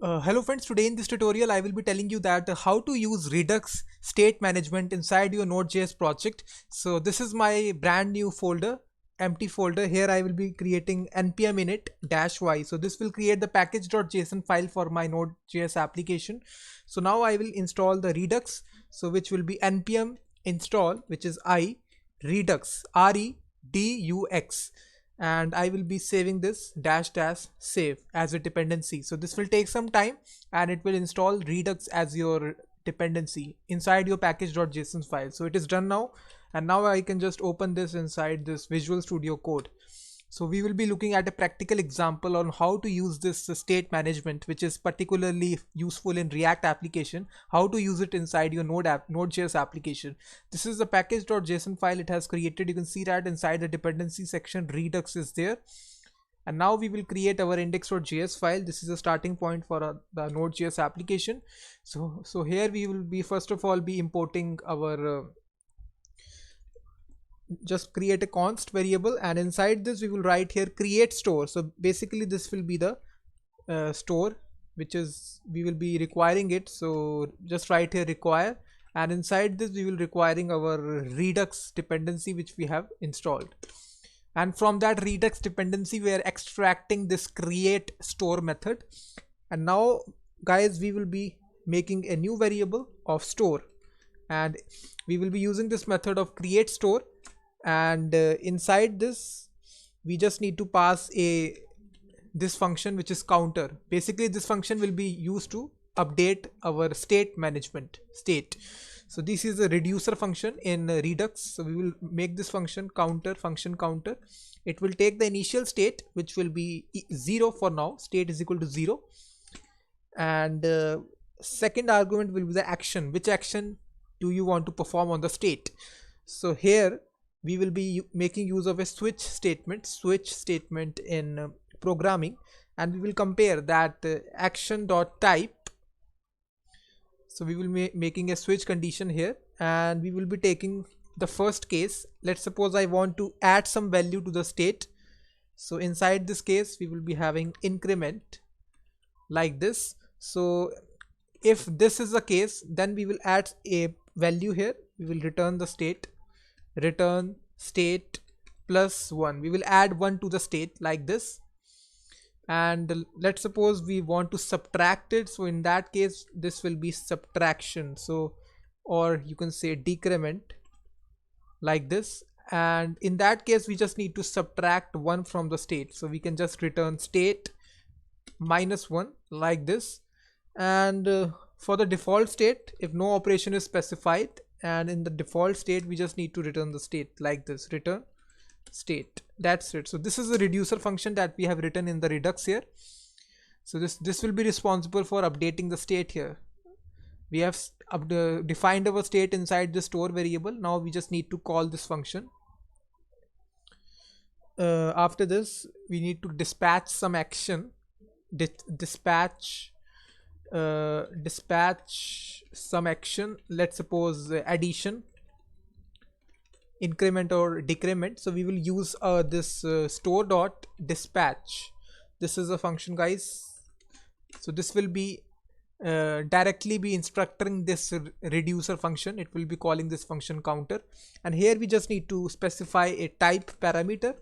Hello friends, today in this tutorial I will be telling you that how to use Redux state management inside your Node.js project. So this is my brand new folder, empty folder. Here I will be creating npm init-y. So this will create the package.json file for my Node.js application. So now I will install the Redux, so which will be npm install, which is Redux, Redux, and I will be saving this -- save as a dependency. So this will take some time and it will install Redux as your dependency inside your package.json file. So it is done now, and now I can just open this inside this Visual Studio Code. So we will be looking at a practical example on how to use this state management, which is particularly useful in React application, how to use it inside your Node.js application. This is the package.json file it has created. You can see that inside the dependency section, Redux is there. And now we will create our index.js file. This is a starting point for the Node.js application. So here we will be first of all be importing our just create a const variable, and inside this we will write here create store. So basically this will be the store which is we will be requiring it. So just write here require, and inside this we will requiring our Redux dependency which we have installed, and from that Redux dependency we are extracting this create store method. And now guys, we will be making a new variable of store, and we will be using this method of create store. And inside this we just need to pass this function which is counter. Basically this function will be used to update our state management state. So this is a reducer function in Redux. So we will make this function counter. It will take the initial state which will be 0 for now, state is equal to 0, and second argument will be the action. Which action do you want to perform on the state? So here we will be making use of a switch statement in programming, and we will compare that action.type. So we will be making a switch condition here, and we will be taking the first case. Let's suppose I want to add some value to the state. So inside this case we will be having increment like this. So if this is the case, then we will add a value here. We will return the state, return state plus 1. We will add 1 to the state like this. And let's suppose we want to subtract it. So in that case this will be subtraction, so or you can say decrement like this. And in that case we just need to subtract 1 from the state, so we can just return state -1 like this. And for the default state, if no operation is specified, and in the default state we just need to return the state like this, return state. That's it. So this is the reducer function that we have written in the Redux here. So this will be responsible for updating the state here. We have defined our state inside the store variable. Now we just need to call this function. After this we need to dispatch some action, dispatch some action. Let's suppose addition, increment or decrement. So we will use this store.dispatch. This is a function guys. So this will be directly be instructing this reducer function. It will be calling this function counter, and here we just need to specify a type parameter,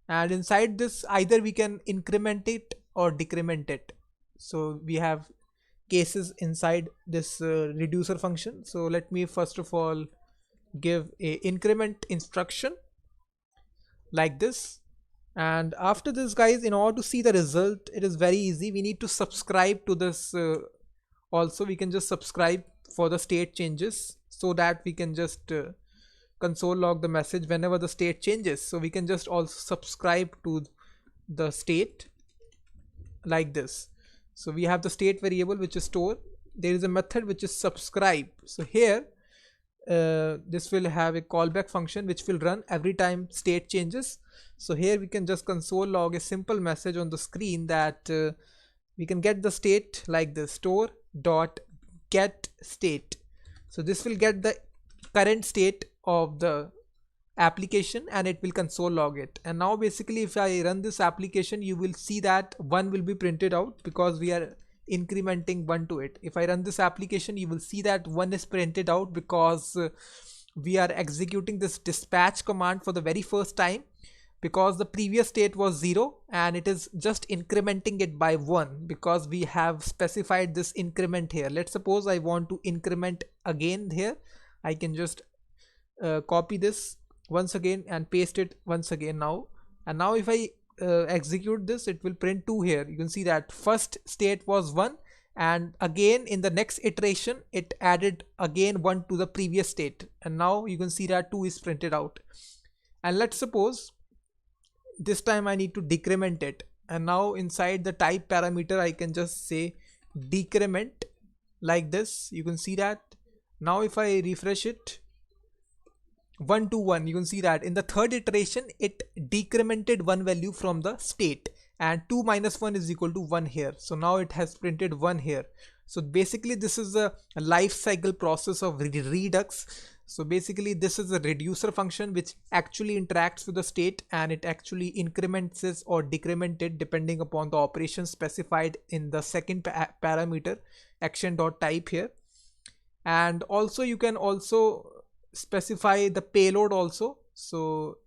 and inside this either we can increment it or decrement it. So we have cases inside this reducer function. So let me first of all give a increment instruction like this. And after this guys, in order to see the result, it is very easy. We need to subscribe to this also. We can just subscribe for the state changes, so that we can just console log the message whenever the state changes. So we can just also subscribe to the state like this. So we have the state variable which is store. There is a method which is subscribe. So here this will have a callback function which will run every time state changes. So here we can just console log a simple message on the screen that we can get the state like this, store.getState. So this will get the current state of the application and it will console log it. And now basically if I run this application, you will see that 1 will be printed out because we are incrementing 1 to it. If I run this application, you will see that 1 is printed out because we are executing this dispatch command for the very first time, because the previous state was 0 and it is just incrementing it by 1 because we have specified this increment here. Let's suppose I want to increment again here. I can just copy this once again and paste it once again now. And now if I execute this, it will print 2 here. You can see that first state was 1, and again in the next iteration it added again 1 to the previous state, and now you can see that 2 is printed out. And let's suppose this time I need to decrement it, and now inside the type parameter I can just say decrement like this. You can see that now if I refresh it, 1 to 1, you can see that in the third iteration it decremented 1 value from the state, and 2 minus 1 is equal to 1 here. So now it has printed 1 here. So basically this is a life cycle process of Redux. So basically this is a reducer function which actually interacts with the state, and it actually increments it or decrements it depending upon the operation specified in the second parameter action.type here. And also you can also specify the payload also. So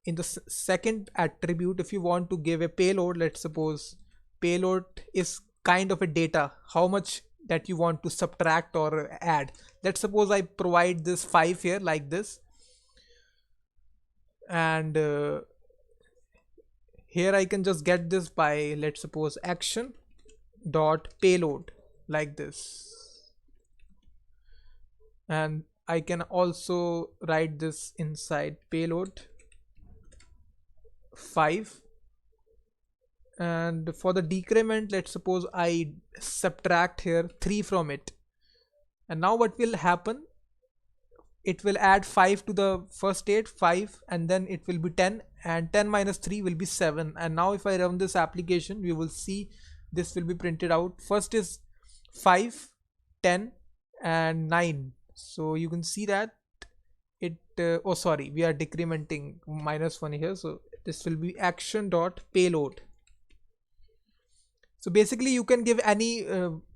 in the second attribute, if you want to give a payload, let's suppose payload is kind of a data, how much that you want to subtract or add. Let's suppose I provide this 5 here like this, and here I can just get this by, let's suppose, action dot payload like this, and I can also write this inside payload 5. And for the decrement, let's suppose I subtract here 3 from it, and now what will happen, it will add 5 to the first state, 5, and then it will be 10, and 10 minus 3 will be 7. And now if I run this application, we will see this will be printed out. First is 5, 10 and 9. So you can see that it oh sorry, we are decrementing -1 here, so this will be action dot payload. So basically you can give any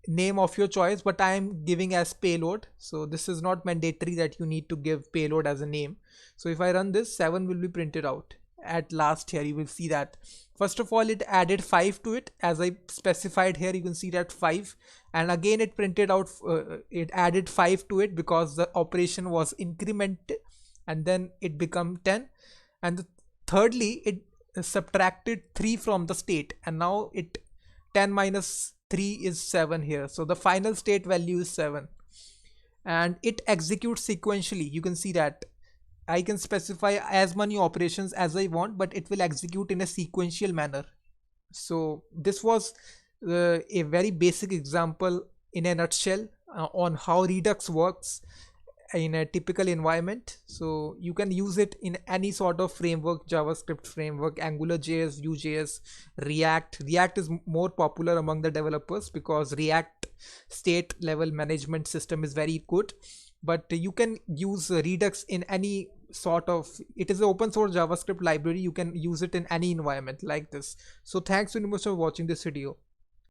name of your choice, but I am giving as payload. So this is not mandatory that you need to give payload as a name. So if I run this, 7 will be printed out at last. Here you will see that first of all it added 5 to it as I specified here. You can see that 5, and again it printed out it added 5 to it because the operation was incremented, and then it become 10, and thirdly it subtracted 3 from the state, and now it 10 minus 3 is 7 here. So the final state value is 7, and it executes sequentially. You can see that I can specify as many operations as I want, but it will execute in a sequential manner. So this was a very basic example in a nutshell on how Redux works in a typical environment. So you can use it in any sort of framework, JavaScript framework, AngularJS, Vue.js, React. React is more popular among the developers because React state level management system is very good. But you can use Redux in any sort of, it is an open source JavaScript library. You can use it in any environment like this. So thanks very much for watching this video.